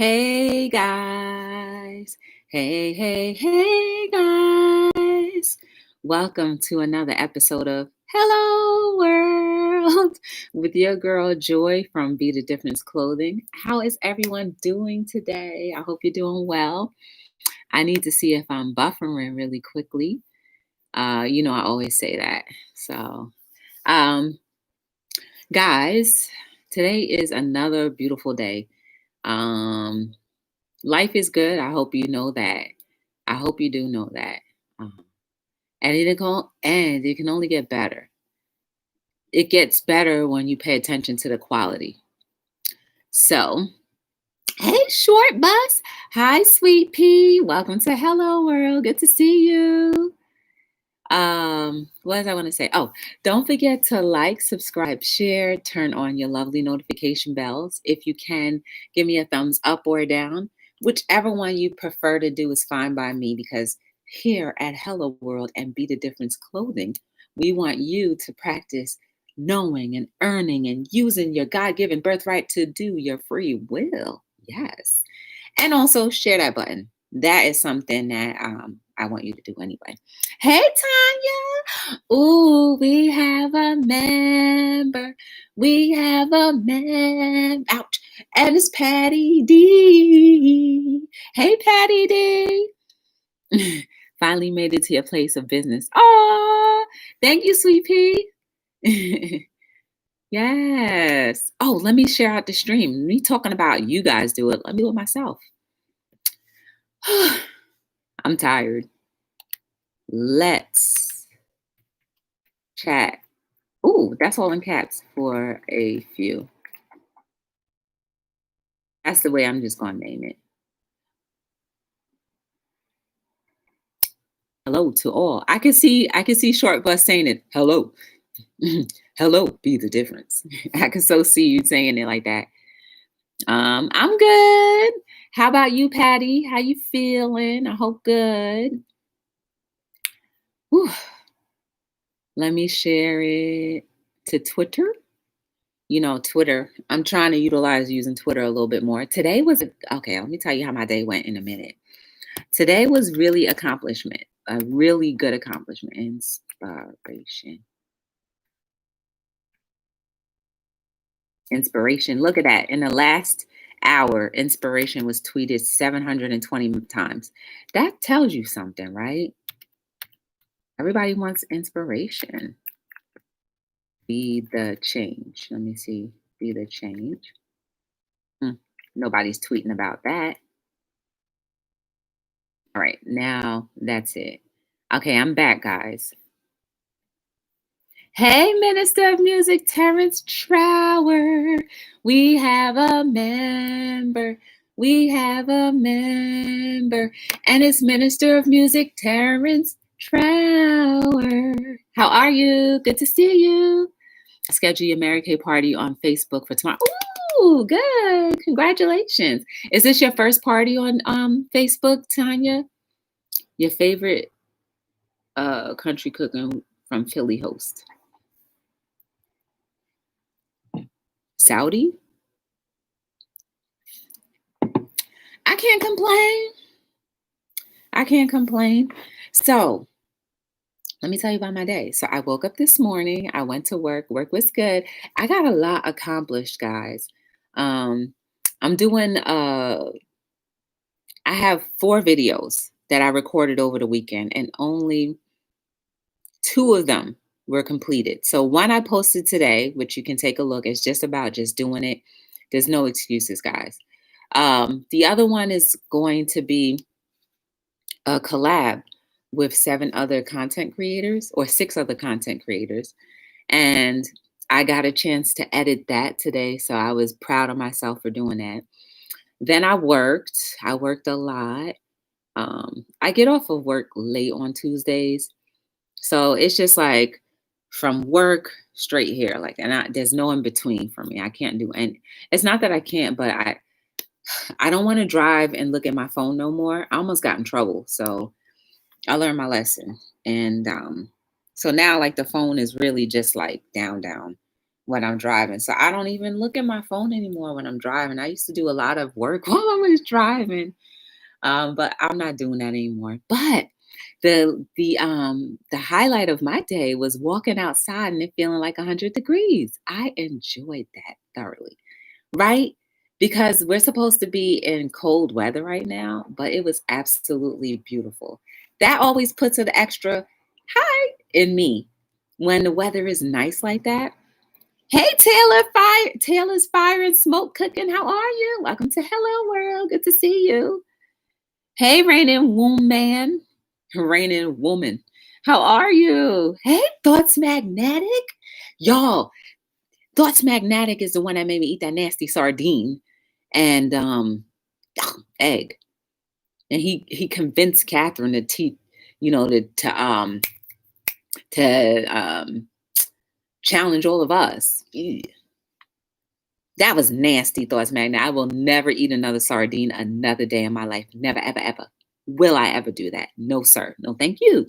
Hey guys. Hey guys. Welcome to another episode of Hello World with your girl Joy from Be the Difference Clothing. How is everyone doing today? I hope you're doing well. I need to see if I'm buffering really quickly. I always say that. So, um, guys, today is another beautiful day. Um, Life is good. I hope you know that. I hope you do know that. Um, and it can only get better. It gets better when you pay attention to the quality. So, hey, short bus. Hi, sweet pea. Welcome to Hello World. Good to see you. What did I want to say? Oh, don't forget to like, subscribe, share, turn on your lovely notification bells. If you can, give me a thumbs up or down. Whichever one you prefer to do is fine by me because here at Hello World and Be the Difference Clothing, we want you to practice knowing and earning and using your God-given birthright to do your free will. Yes. And also share that button. That is something that I want you to do anyway. Hey, Tanya. Ooh, we have a member. We have a Ouch. And it's Patty D. Hey, Patty D. Finally made it to your place of business. Oh, thank you, sweet pea. Yes. Oh, let me share out the stream. Me talking about you guys do it. Let me do it myself. I'm tired. Let's chat. Ooh, that's all in caps for a few. That's the way I'm just going to name it. Hello to all. I can see Short Bus saying it. Hello. Hello, be the difference. I can so see you saying it like that. I'm good. How about you, Patty? How you feeling? I hope good. Whew. Let me share it to Twitter. Twitter. I'm trying to utilize using Twitter a little bit more. Today was okay. Let me tell you how my day went in a minute. Today was really accomplishment, a really good accomplishment. Inspiration. Look at that. In the last hour, inspiration was tweeted 720 times. That tells you something, right? Everybody wants inspiration. Be the change. Let me see. Be the change. Nobody's tweeting about that. All right, now that's it. Okay, I'm back, guys. Hey, Minister of Music, Terrence Trower. We have a member. We have a member. And it's Minister of Music, Terrence Trower. How are you? Good to see you. Schedule your Mary Kay party on Facebook for tomorrow. Ooh, good. Congratulations. Is this your first party on Facebook, Tanya? Your favorite country cooking from Philly host? Saudi? I can't complain. I can't complain. So let me tell you about my day. So I woke up this morning. I went to work. Work was good. I got a lot accomplished, guys. I'm doing I have 4 videos that I recorded over the weekend, and only 2 of them were completed. So one I posted today, which you can take a look. It's just about just doing it. There's no excuses, guys. The other one is going to be a collab with 7 other content creators or 6 other content creators. And I got a chance to edit that today. So I was proud of myself for doing that. Then I worked a lot. I get off of work late on Tuesdays. So it's just like from work straight here, like, and there's no in between for me. I can't do, and it's not that I can't, but I don't want to drive and look at my phone no more. I almost got in trouble, so I learned my lesson, and so now like the phone is really just like down. when I'm driving. So I don't even look at my phone anymore when I'm driving. I used to do a lot of work while I was driving. But I'm not doing that anymore. But the highlight of my day was walking outside and it feeling like 100 degrees. I enjoyed that thoroughly, right? Because we're supposed to be in cold weather right now, but it was absolutely beautiful. That always puts an extra high in me when the weather is nice like that. Hey Taylor, Taylor's fire and smoke cooking. How are you? Welcome to Hello World. Good to see you. Hey, reigning woman, reigning woman. How are you? Hey, Thoughts Magnetic. Y'all, Thoughts Magnetic is the one that made me eat that nasty sardine and egg. And he convinced Catherine to to challenge all of us. Ew. That was nasty, Thoughts Magnetic. I will never eat another sardine another day in my life. Never, ever, ever. Will I ever do that? No, sir. No, thank you.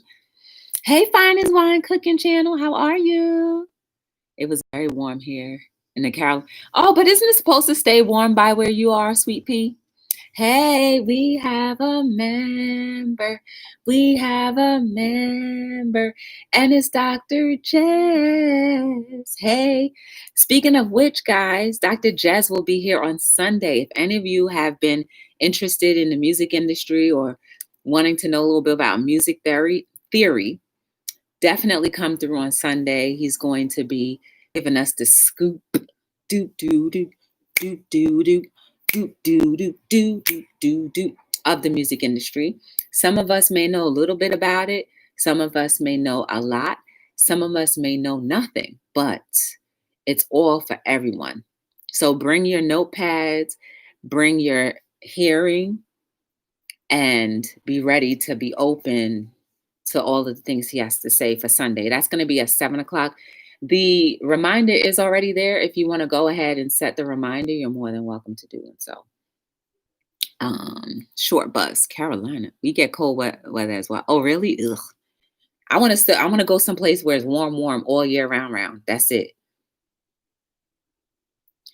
Hey, Finest Wine Cooking Channel. How are you? It was very warm here in the Carol. Oh, but isn't it supposed to stay warm by where you are, Sweet Pea? Hey, we have a member. We have a member. And it's Dr. Jess. Hey, speaking of which, guys, Dr. Jess will be here on Sunday. If any of you have been interested in the music industry or wanting to know a little bit about music theory, definitely come through on Sunday. He's going to be giving us the scoop. Do, do, do, do, do, do. Do, do, do, do, do, do, do, of the music industry. Some of us may know a little bit about it. Some of us may know a lot. Some of us may know nothing, but it's all for everyone. So bring your notepads, bring your hearing, and be ready to be open to all of the things he has to say for Sunday. That's going to be at 7 o'clock. The reminder is already there. If you want to go ahead and set the reminder, you're more than welcome to doing so. Short bus, Carolina. We get cold weather as well. Oh, really? Ugh. I want to go someplace where it's warm all year round. That's it.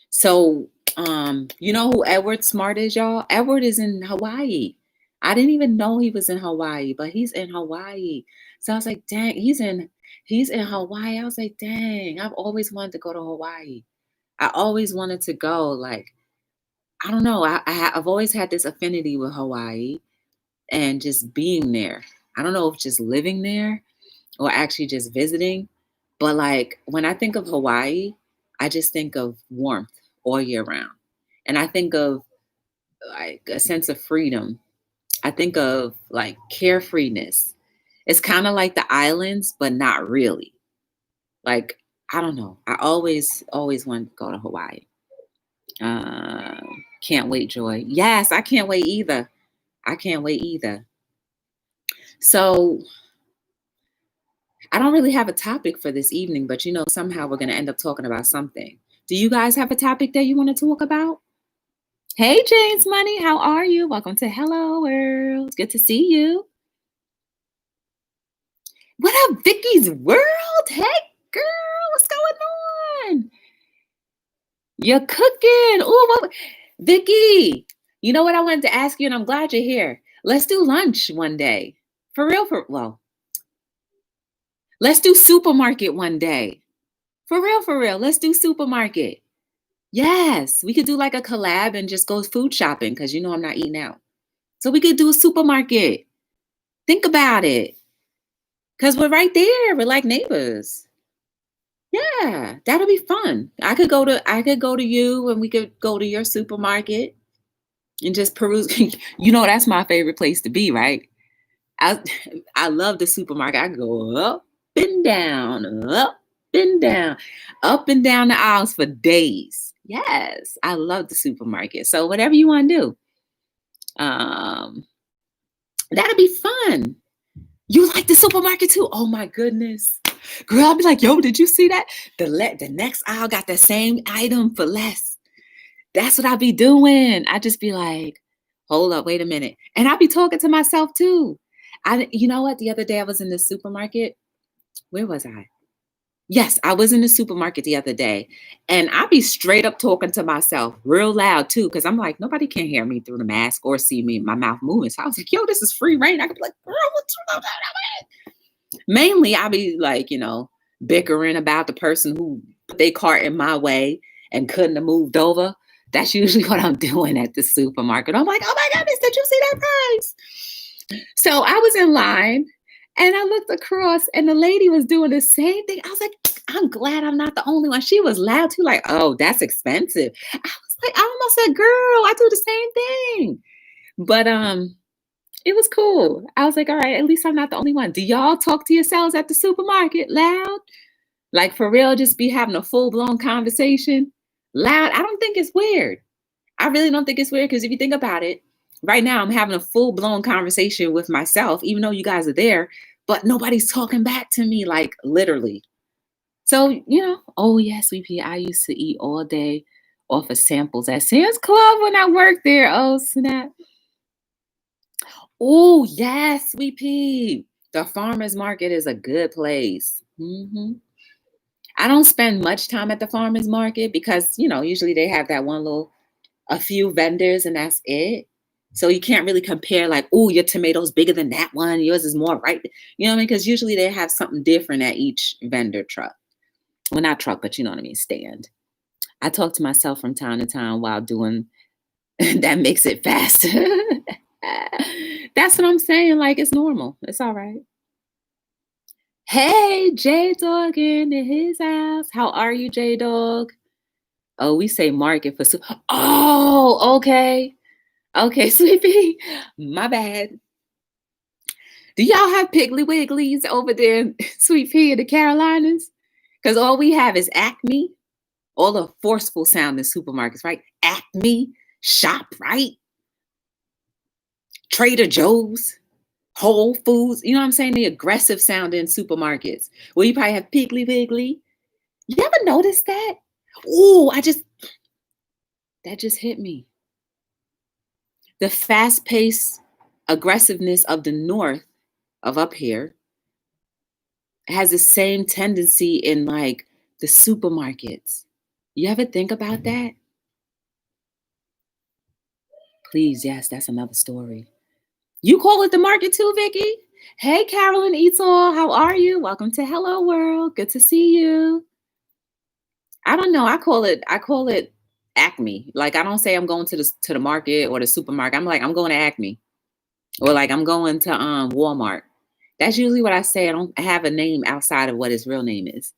So, you know who Edward Smart is, y'all? Edward is in Hawaii. I didn't even know he was in Hawaii, but he's in Hawaii. So I was like, dang, he's in Hawaii. I was like, dang, I've always wanted to go to Hawaii. I always wanted to go. Like, I don't know. I've always had this affinity with Hawaii and just being there. I don't know if just living there or actually just visiting, but like when I think of Hawaii, I just think of warmth all year round. And I think of like a sense of freedom. I think of like carefreeness. It's kind of like the islands, but not really. Like, I don't know. I always wanted to go to Hawaii. Can't wait, Joy. Yes, I can't wait either. I can't wait either. So I don't really have a topic for this evening, but somehow we're going to end up talking about something. Do you guys have a topic that you want to talk about? Hey, James Money, how are you? Welcome to Hello World. Good to see you. What up, Vicky's World? Hey, girl, what's going on? You're cooking. Oh, Vicky, you know what I wanted to ask you, and I'm glad you're here. Let's do lunch one day. For real. Let's do supermarket one day. For real. Let's do supermarket. Yes, we could do like a collab and just go food shopping because I'm not eating out. So we could do a supermarket. Think about it. Because we're right there. We're like neighbors. Yeah, that'll be fun. I could go to you and we could go to your supermarket and just peruse. That's my favorite place to be, right? I love the supermarket. I go up and down, up and down, up and down the aisles for days. Yes, I love the supermarket. So whatever you want to do, that'll be fun. You like the supermarket too? Oh my goodness. Girl, I'll be like, yo, did you see that? The next aisle got the same item for less. That's what I be doing. I just be like, hold up, wait a minute. And I be talking to myself too. You know what? The other day I was in the supermarket. Where was I? Yes, I was in the supermarket the other day and I be straight up talking to myself real loud too, because I'm like, nobody can hear me through the mask or see me, my mouth moving. So I was like, yo, this is free reign. I could be like, girl, what's wrong? Mainly I be like, bickering about the person who put their cart in my way and couldn't have moved over. That's usually what I'm doing at the supermarket. I'm like, oh my goodness, did you see that price? So I was in line and I looked across and the lady was doing the same thing. I was like, I'm glad I'm not the only one. She was loud too, like, oh, that's expensive. I was like, I almost said, girl, I do the same thing. But it was cool. I was like, all right, at least I'm not the only one. Do y'all talk to yourselves at the supermarket loud? Like for real, just be having a full-blown conversation loud. I don't think it's weird. I really don't think it's weird because if you think about it, right now I'm having a full-blown conversation with myself, even though you guys are there, but nobody's talking back to me, like literally. So, oh yes, Sweet Pea, I used to eat all day off of samples at Sam's Club when I worked there. Oh, snap. Oh, yes, Sweet Pea. The farmer's market is a good place. I don't spend much time at the farmer's market because, usually they have that a few vendors and that's it. So you can't really compare like, oh, your tomato's bigger than that one. Yours is more ripe. You know what I mean? Because usually they have something different at each vendor truck. Well, not truck, but you know what I mean, stand. I talk to myself from time to time while doing that makes it faster. That's what I'm saying. Like it's normal. It's all right. Hey, J Dog in his house. How are you, J Dog? Oh, we say market for soup. Oh, okay. Okay, Sleepy. My bad. Do y'all have Piggly Wigglies over there in Sweet Pea in the Carolinas? Because all we have is Acme, all the forceful sounding supermarkets, right? Acme, ShopRite, Trader Joe's, Whole Foods. You know what I'm saying? The aggressive sounding supermarkets. Well, you probably have Piggly Wiggly. You ever notice that? Oh, that just hit me. The fast-paced aggressiveness of the North, of up here, has the same tendency in like the supermarkets. You ever think about that? Please, yes, that's another story. You call it the market too, Vicky? Hey, Carolyn Eatall, how are you? Welcome to Hello World. Good to see you. I don't know. I call it Acme. Like I don't say I'm going to the market or the supermarket. I'm like I'm going to Acme, or like I'm going to Walmart. That's usually what I say. I don't have a name outside of what his real name is.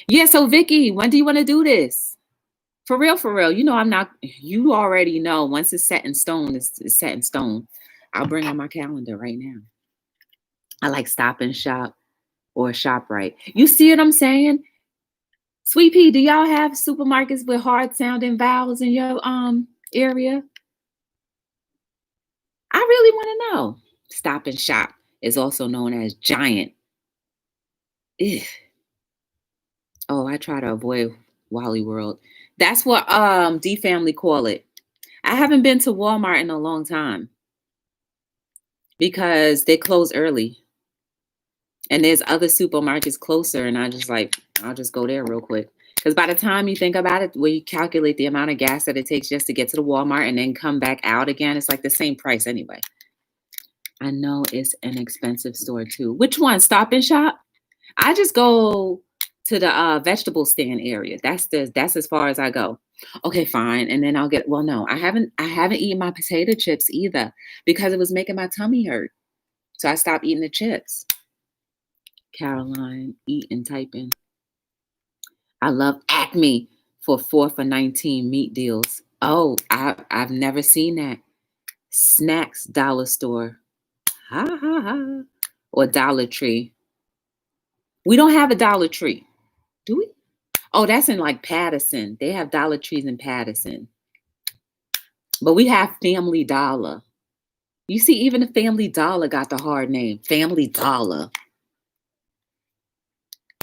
Yeah. So Vicky, when do you want to do this? For real, for real. I'm not. You already know. Once it's set in stone, it's set in stone. I'll bring on my calendar right now. I like Stop and Shop or ShopRite. You see what I'm saying? Sweet Pea, do y'all have supermarkets with hard sounding vowels in your area? I really want to know. Stop and Shop is also known as Giant. Ugh. Oh, I try to avoid Wally World. That's what D family call it. I haven't been to Walmart in a long time because they close early. And there's other supermarkets closer, and I'll just go there real quick. Because by the time you think about it, where you calculate the amount of gas that it takes just to get to the Walmart and then come back out again, it's like the same price anyway. I know it's an expensive store too. Which one? Stop and Shop? I just go to the vegetable stand area. That's as far as I go. Okay, fine. And then no, I haven't eaten my potato chips either because it was making my tummy hurt. So I stopped eating the chips. Caroline, eat and type in. I love Acme for 4 for 19 meat deals. Oh, I've never seen that. Snacks dollar store. Ha ha ha. Or Dollar Tree. We don't have a Dollar Tree. Do we? Oh, that's in like Patterson. They have Dollar Trees in Patterson. But we have Family Dollar. You see, even the Family Dollar got the hard name. Family Dollar.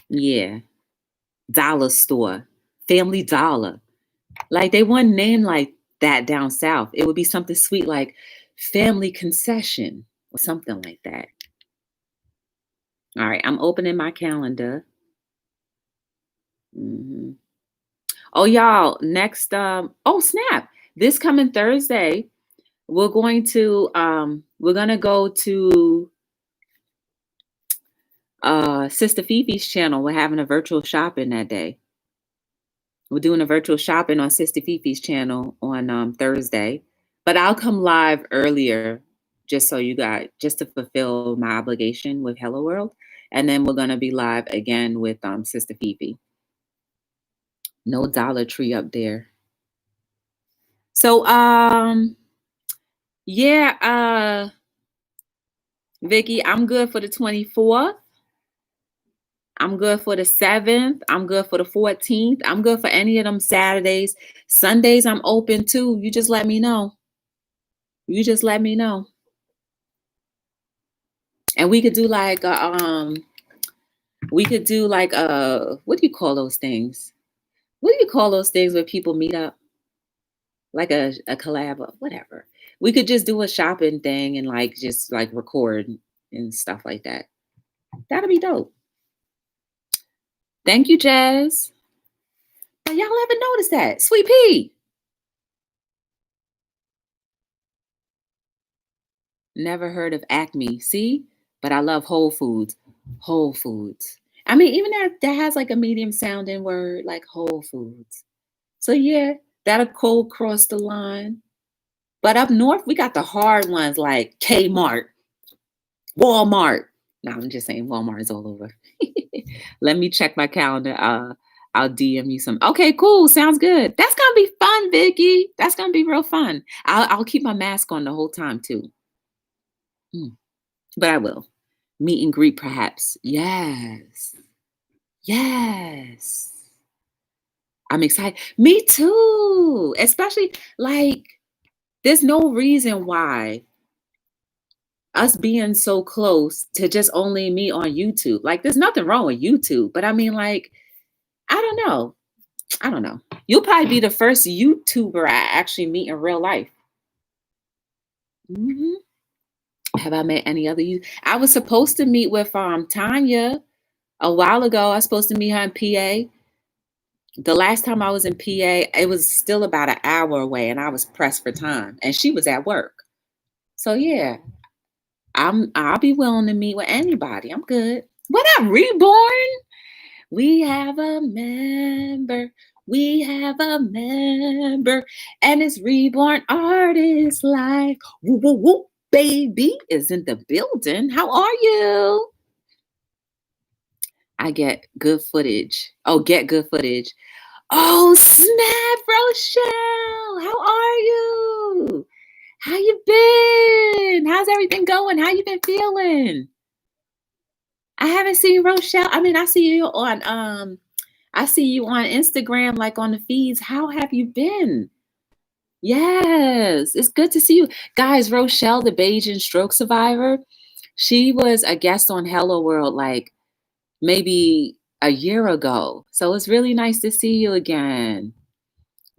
Yeah. Dollar store. Family Dollar. Like they wouldn't name like that down south. It would be something sweet like Family Concession or something like that. All right, I'm opening my calendar. Mhm. Oh, y'all, next, oh, snap. This coming Thursday, we're gonna go to Sister Fifi's channel. We're having a virtual shopping that day. We're doing a virtual shopping on Sister Fifi's channel on Thursday, but I'll come live earlier just to fulfill my obligation with Hello World, and then we're gonna be live again with Sister Fifi. No Dollar Tree up there. So yeah, Vicky, I'm good for the 24th. I'm good for the 7th. I'm good for the 14th. I'm good for any of them Saturdays. Sundays, I'm open too. You just let me know. You just let me know. And we could do like what do you call those things? What do you call those things where people meet up? Like a collab or whatever. We could just do a shopping thing and like just like record and stuff like that. That'll be dope. Thank you, Jazz. Y'all ever notice that? Sweet Pea. Never heard of Acme. See? But I love Whole Foods. Whole Foods. I mean, even that has like a medium sounding word like Whole Foods. So yeah, that'll go cross the line. But up north, we got the hard ones like Kmart, Walmart. No, I'm just saying Walmart is all over. Let me check my calendar. I'll DM you some. Okay, cool. Sounds good. That's gonna be fun, Vicky. That's gonna be real fun. I'll keep my mask on the whole time too. Mm, but I will. Meet and greet, perhaps. Yes. Yes. I'm excited. Me too. Especially like there's no reason why us being so close to just only meet on YouTube. Like there's nothing wrong with YouTube, but I mean like I don't know. I don't know. You'll probably be the first YouTuber I actually meet in real life. Mhm. Have I met any other you? I was supposed to meet with Tanya a while ago. I was supposed to meet her in PA. The last time I was in PA, it was still about an hour away, and I was pressed for time, and she was at work. So yeah, I'll be willing to meet with anybody. I'm good. What up, Reborn? We have a member. We have a member, and it's Reborn Artist Life. Woo, woo, woo, baby is in the building. How are you? I get good footage. Oh, get good footage. Oh, snap, Rochelle. How are you? How you been? How's everything going? How you been feeling? I haven't seen Rochelle. I mean, I see you on Instagram, like on the feeds. How have you been? Yes, it's good to see you. Guys, Rochelle, the Bayesian stroke survivor, she was a guest on Hello World like maybe a year ago. So it's really nice to see you again.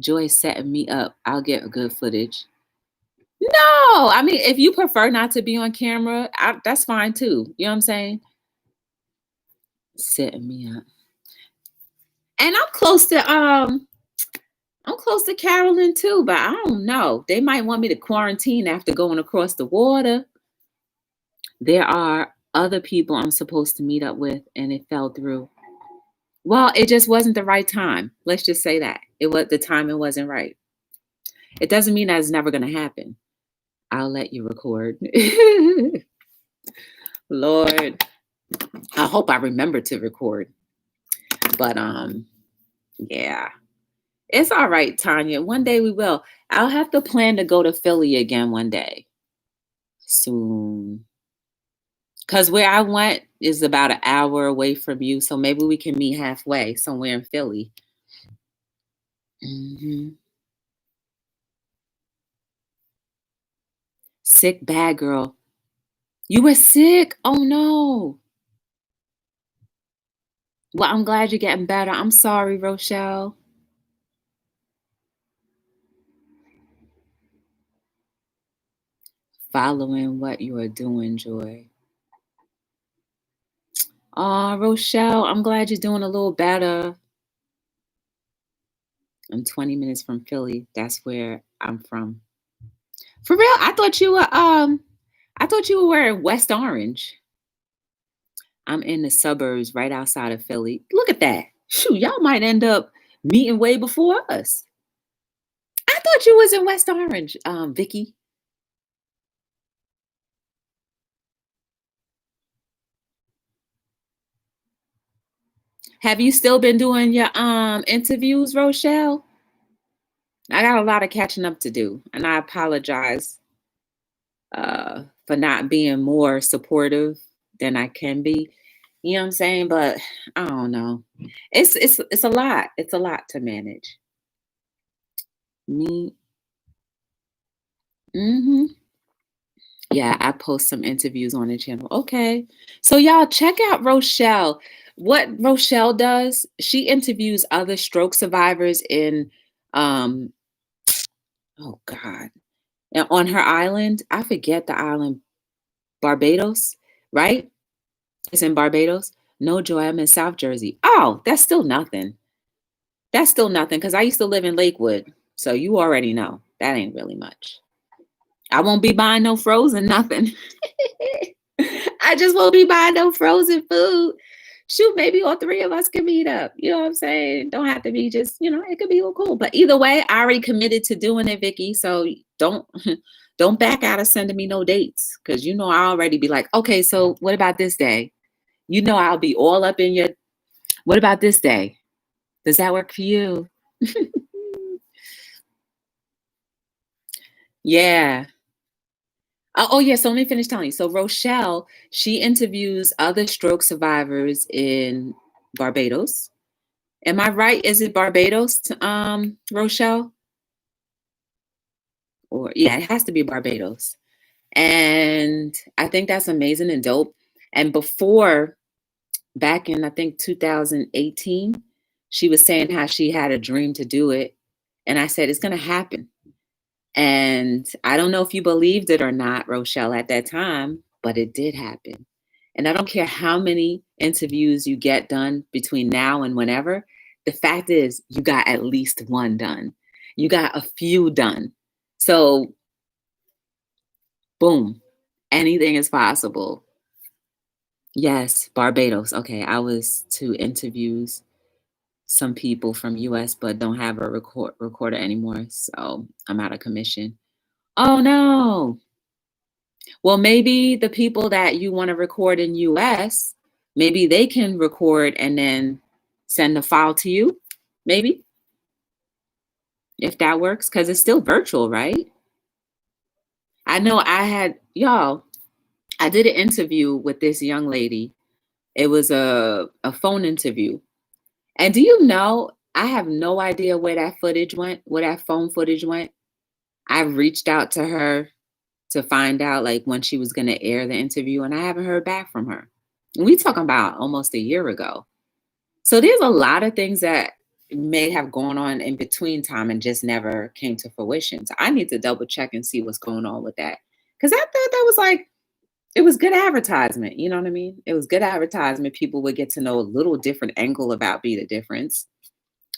Joy's setting me up. I'll get good footage. No, I mean, if you prefer not to be on camera, that's fine too. You know what I'm saying? Setting me up. And I'm close to Carolyn too, but I don't know. They might want me to quarantine after going across the water. There are other people I'm supposed to meet up with, and it fell through. Well, it just wasn't the right time. Let's just say that. It was the timing wasn't right. It doesn't mean that it's never gonna happen. I'll let you record. Lord, I hope I remember to record. But yeah. It's all right, Tanya. One day we will. I'll have to plan to go to Philly again one day soon. Because where I went is about an hour away from you. So maybe we can meet halfway somewhere in Philly. Hmm. Sick bad girl. You were sick? Oh no. Well, I'm glad you're getting better. I'm sorry, Rochelle. Following what you are doing, Joy. Rochelle, I'm glad you're doing a little better. I'm 20 minutes from Philly. That's where I'm from. For real? I thought you were in West Orange. I'm in the suburbs right outside of Philly. Look at that. Shoot, y'all might end up meeting way before us. I thought you was in West Orange, Vicky. Have you still been doing your interviews, Rochelle? I got a lot of catching up to do, and I apologize for not being more supportive than I can be. You know what I'm saying? But I don't know. It's a lot. It's a lot to manage. Me. Hmm. Yeah, I post some interviews on the channel. Okay. So y'all check out Rochelle. What Rochelle does, she interviews other stroke survivors in um oh God. And on her island, I forget the island, Barbados, right? It's in Barbados. No, Joy, I'm in South Jersey. Oh, that's still nothing. That's still nothing because I used to live in Lakewood. So you already know that ain't really much. I won't be buying no frozen nothing. I just won't be buying no frozen food. Shoot, maybe all three of us can meet up. You know what I'm saying? Don't have to be just, it could be all cool. But either way, I already committed to doing it, Vicky. So don't don't back out of sending me no dates. Cause I already be like, okay, so what about this day? I'll be all up in your what about this day? Does that work for you? Yeah. Oh, yeah. So let me finish telling you. So Rochelle, she interviews other stroke survivors in Barbados. Am I right? Is it Barbados, Rochelle? Or yeah, it has to be Barbados. And I think that's amazing and dope. And before, back in I think 2018, she was saying how she had a dream to do it. And I said, it's gonna happen. And I don't know if you believed it or not, Rochelle, at that time, but it did happen. And I don't care how many interviews you get done between now and whenever, the fact is, you got at least one done. You got a few done. So, boom, anything is possible. Yes, Barbados. Okay, I was to interviews some people from US, but don't have a recorder anymore. So I'm out of commission. Oh no. Well, maybe the people that you want to record in US, maybe they can record and then send the file to you. Maybe if that works, because it's still virtual, right? I know I did an interview with this young lady. It was a phone interview. And do you know, I have no idea where that footage went, where that phone footage went. I reached out to her to find out like when she was going to air the interview, and I haven't heard back from her. And we talking about almost a year ago. So there's a lot of things that may have gone on in between time and just never came to fruition. So I need to double check and see what's going on with that. Because I thought that was like, it was good advertisement. You know what I mean? It was good advertisement. People would get to know a little different angle about Be the Difference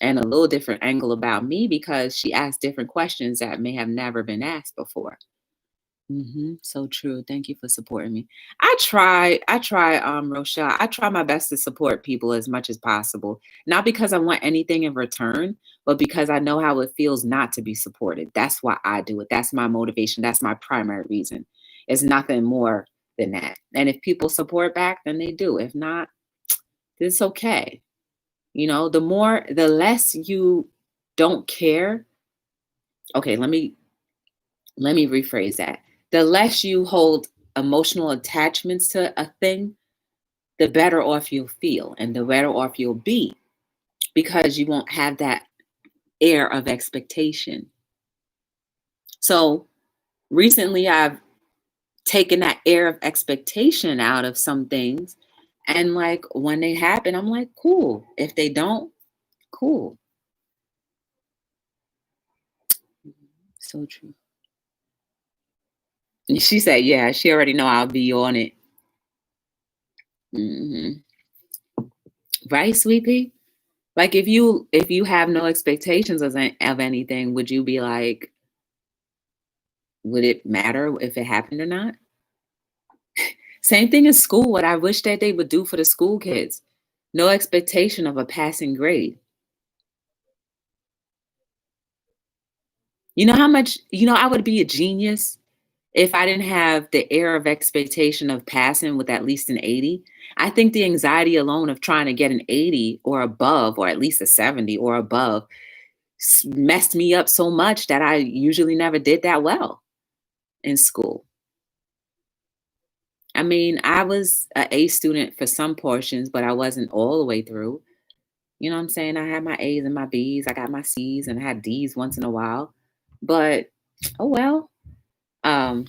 and a little different angle about me because she asked different questions that may have never been asked before. So true. Thank you for supporting me. Rochelle, I try my best to support people as much as possible. Not because I want anything in return, but because I know how it feels not to be supported. That's why I do it. That's my motivation. That's my primary reason. It's nothing more than that. And if people support back, then they do. If not, it's okay. The less you don't care. Okay, let me rephrase that. The less you hold emotional attachments to a thing, the better off you'll feel and the better off you'll be because you won't have that air of expectation. So recently, I've taken that air of expectation out of some things. And like when they happen, I'm like, cool. If they don't, cool. So true. She said, yeah, she already know I'll be on it. Hmm. Right, sweet pea? Like if you have no expectations of anything, would you be like, would it matter if it happened or not? Same thing in school, what I wish that they would do for the school kids. No expectation of a passing grade. I would be a genius if I didn't have the air of expectation of passing with at least an 80. I think the anxiety alone of trying to get an 80 or above, or at least a 70 or above, messed me up so much that I usually never did that well in school. I mean, I was a A student for some portions, but I wasn't all the way through. You know what I'm saying? I had my A's and my B's, I got my C's and I had D's once in a while. But oh well. Um,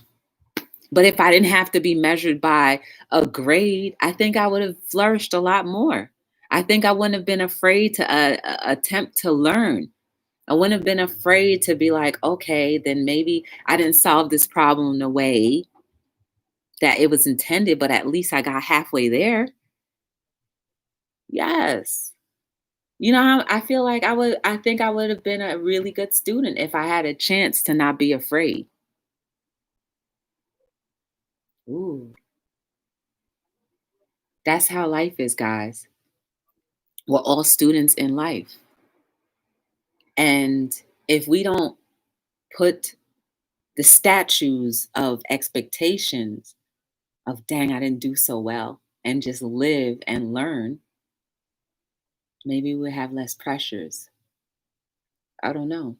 but if I didn't have to be measured by a grade, I think I would have flourished a lot more. I think I wouldn't have been afraid to attempt to learn. I wouldn't have been afraid to be like, okay, then maybe I didn't solve this problem in a way that it was intended, but at least I got halfway there. Yes. I feel like I think I would have been a really good student if I had a chance to not be afraid. Ooh, that's how life is, guys. We're all students in life. And if we don't put the statues of expectations of, dang, I didn't do so well, and just live and learn, maybe we'll have less pressures. I don't know.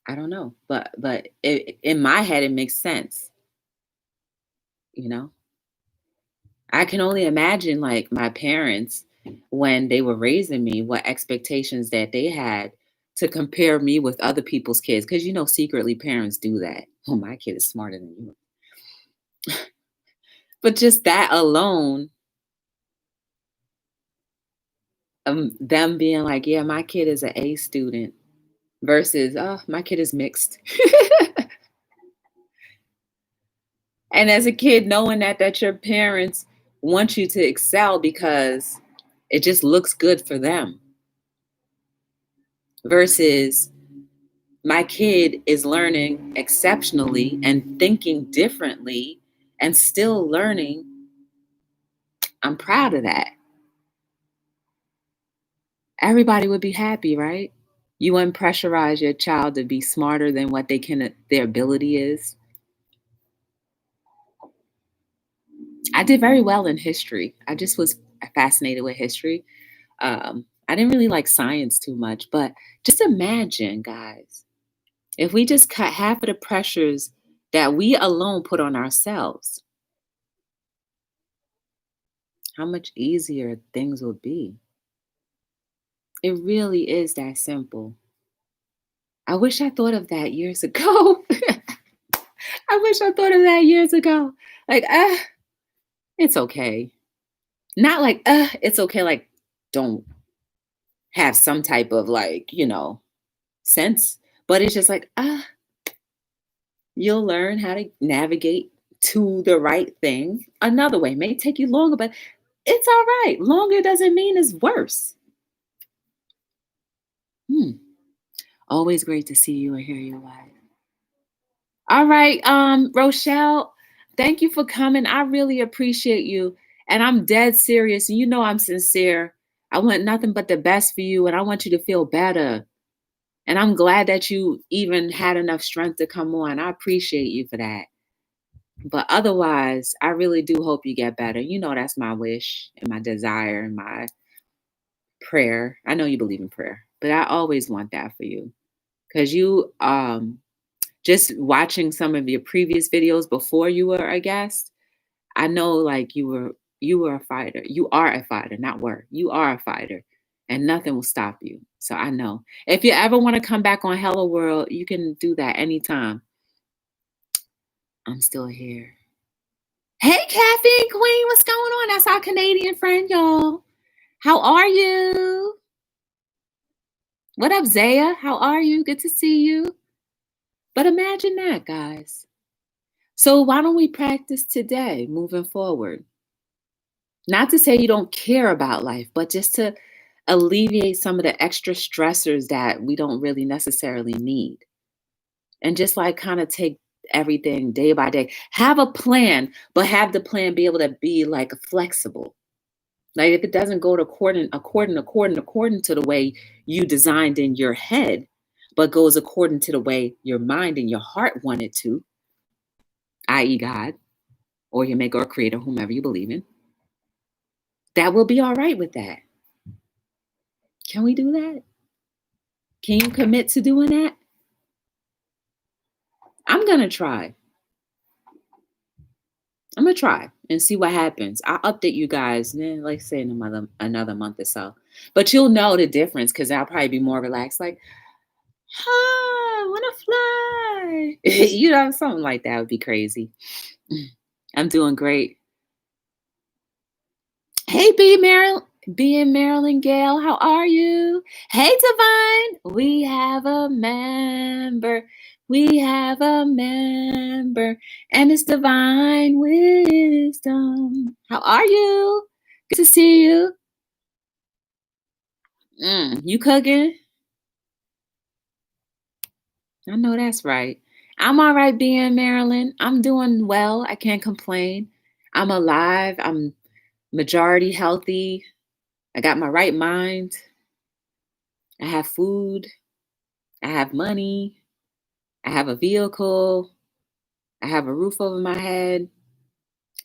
I don't know. But in my head, it makes sense. You know, I can only imagine like my parents when they were raising me, what expectations that they had to compare me with other people's kids. Cause secretly parents do that. Oh, my kid is smarter than you. But just that alone, them being like, yeah, my kid is an A student versus, oh, my kid is mixed. And as a kid, knowing that your parents want you to excel because it just looks good for them versus my kid is learning exceptionally and thinking differently and still learning. I'm proud of that. Everybody would be happy, right? You wouldn't pressurize your child to be smarter than what their ability is. I did very well in history. I just was fascinated with history. I didn't really like science too much, but just imagine, guys, if we just cut half of the pressures that we alone put on ourselves, how much easier things would be. It really is that simple. I wish I thought of that years ago. I wish I thought of that years ago. Like, it's okay. Not like, it's okay. Like, don't have some type of like, sense. But it's just like, you'll learn how to navigate to the right thing another way. May take you longer, but it's all right. Longer doesn't mean it's worse. Hmm. Always great to see you and hear your wife. All right, Rochelle, thank you for coming. I really appreciate you. And I'm dead serious. You know I'm sincere. I want nothing but the best for you, and I want you to feel better. And I'm glad that you even had enough strength to come on. I appreciate you for that. But otherwise, I really do hope you get better. That's my wish and my desire and my prayer. I know you believe in prayer, but I always want that for you. Because just watching some of your previous videos before you were a guest, I know like you were a fighter. You are a fighter, not were. You are a fighter. And nothing will stop you. So I know. If you ever want to come back on Hello World, you can do that anytime. I'm still here. Hey, Caffeine Queen, what's going on? That's our Canadian friend, y'all. How are you? What up, Zaya? How are you? Good to see you. But imagine that, guys. So why don't we practice today moving forward? Not to say you don't care about life, but just to alleviate some of the extra stressors that we don't really necessarily need. And just like kind of take everything day by day. Have a plan, but have the plan be able to be like flexible. Like if it doesn't go to according to the way you designed in your head, but goes according to the way your mind and your heart wanted to, i.e., God or your maker or creator, whomever you believe in, that will be all right with that. Can we do that? Can you commit to doing that? I'm gonna try. I'm gonna try and see what happens. I'll update you guys, like say in another month or so. But you'll know the difference because I'll probably be more relaxed. Like, I wanna fly. Something like that would be crazy. I'm doing great. Hey, B in Maryland, Gail, how are you? Hey, Divine, we have a member. We have a member, and it's Divine Wisdom. How are you? Good to see you. You cooking? I know that's right. I'm all right being Maryland. I'm doing well. I can't complain. I'm alive. I'm majority healthy. I got my right mind. I have food. I have money. I have a vehicle. I have a roof over my head.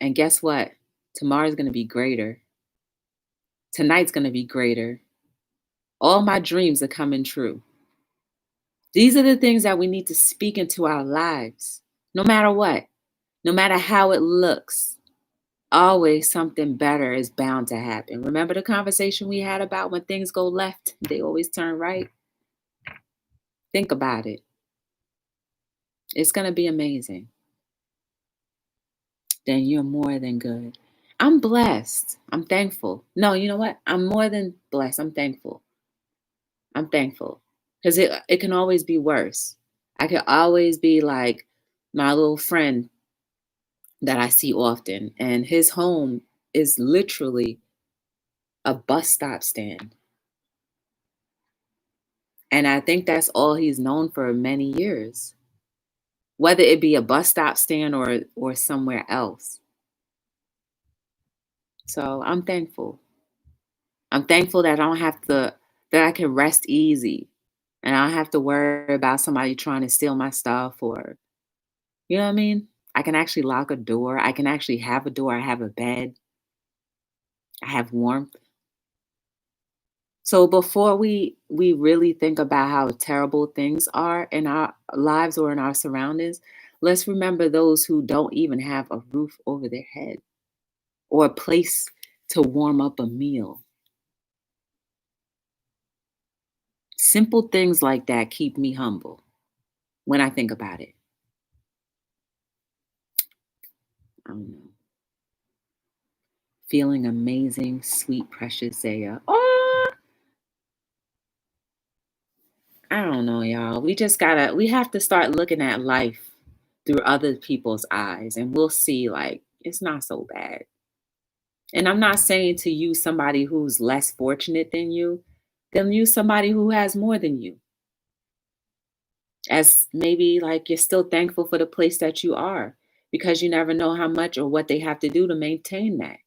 And guess what? Tomorrow's going to be greater. Tonight's going to be greater. All my dreams are coming true. These are the things that we need to speak into our lives, no matter what, no matter how it looks. Always something better is bound to happen. Remember the conversation we had about when things go left, they always turn right? Think about it. It's going to be amazing. Then you're more than good. I'm blessed. I'm thankful. No, you know what? I'm more than blessed. I'm thankful. I'm thankful because it can always be worse. I could always be like my little friend that I see often, and his home is literally a bus stop stand. And I think that's all he's known for many years, whether it be a bus stop stand or somewhere else. So I'm thankful. I'm thankful that that I can rest easy and I don't have to worry about somebody trying to steal my stuff or, you know what I mean? I can actually lock a door. I can actually have a door. I have a bed. I have warmth. So before we really think about how terrible things are in our lives or in our surroundings, let's remember those who don't even have a roof over their head or a place to warm up a meal. Simple things like that keep me humble when I think about it. I don't know. Feeling amazing, sweet, precious Zaya. Oh, I don't know, y'all. We have to start looking at life through other people's eyes, and we'll see like it's not so bad. And I'm not saying to use somebody who's less fortunate than you, then use somebody who has more than you. As maybe like you're still thankful for the place that you are because you never know how much or what they have to do to maintain that.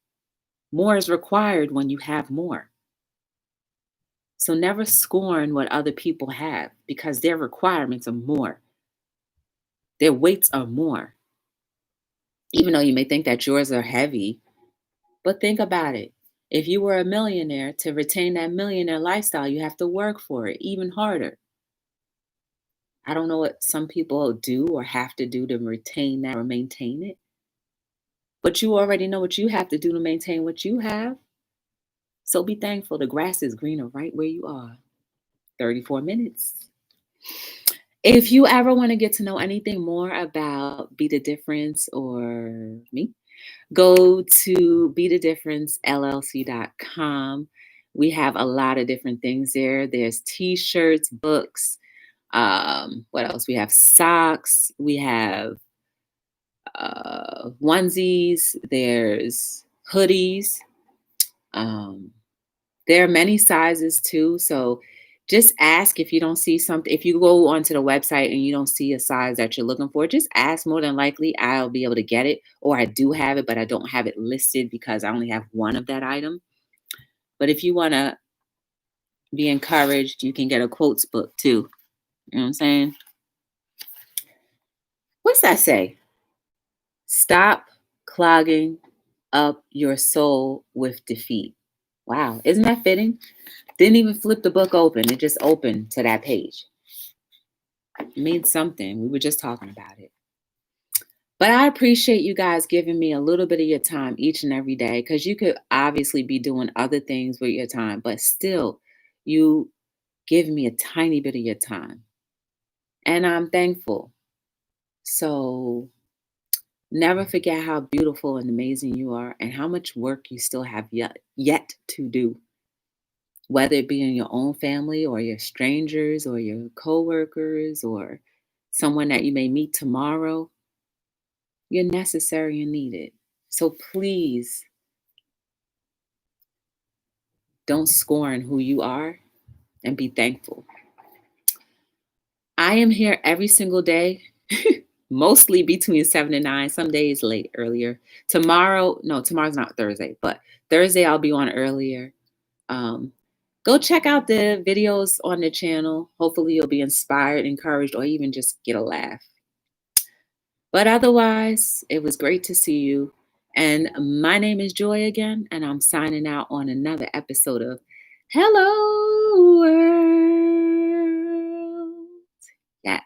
More is required when you have more. So never scorn what other people have because their requirements are more. Their weights are more. Even though you may think that yours are heavy, but think about it. If you were a millionaire, to retain that millionaire lifestyle, you have to work for it even harder. I don't know what some people do or have to do to retain that or maintain it, but you already know what you have to do to maintain what you have. So be thankful the grass is greener right where you are. 34 minutes. If you ever want to get to know anything more about Be the Difference or me, go to BeTheDifferenceLLC.com. We have a lot of different things there. There's t-shirts, books, what else? We have socks, we have onesies, there's hoodies, Um, there are many sizes too. So just ask if you don't see something. If you go onto the website and you don't see a size that you're looking for, just ask. More than likely, I'll be able to get it, or I do have it, but I don't have it listed because I only have one of that item. But if you want to be encouraged, you can get a quotes book too. You know what I'm saying? What's that say? Stop clogging up your soul with defeat. Wow, isn't that fitting? Didn't even flip the book open. It just opened to that page. It means something. We were just talking about it. But I appreciate you guys giving me a little bit of your time each and every day, because you could obviously be doing other things with your time, but still, you give me a tiny bit of your time. And I'm thankful. So never forget how beautiful and amazing you are and how much work you still have yet to do, whether it be in your own family or your strangers or your coworkers or someone that you may meet tomorrow. You're necessary and needed. So please don't scorn who you are and be thankful. I am here every single day, mostly between 7 and 9, some days late earlier. Tomorrow's not Thursday, but Thursday I'll be on earlier. Um, Go check out the videos on the channel. Hopefully you'll be inspired, encouraged, or even just get a laugh. But otherwise, it was great to see you. And my name is Joy again, and I'm signing out on another episode of Hello World. Yes.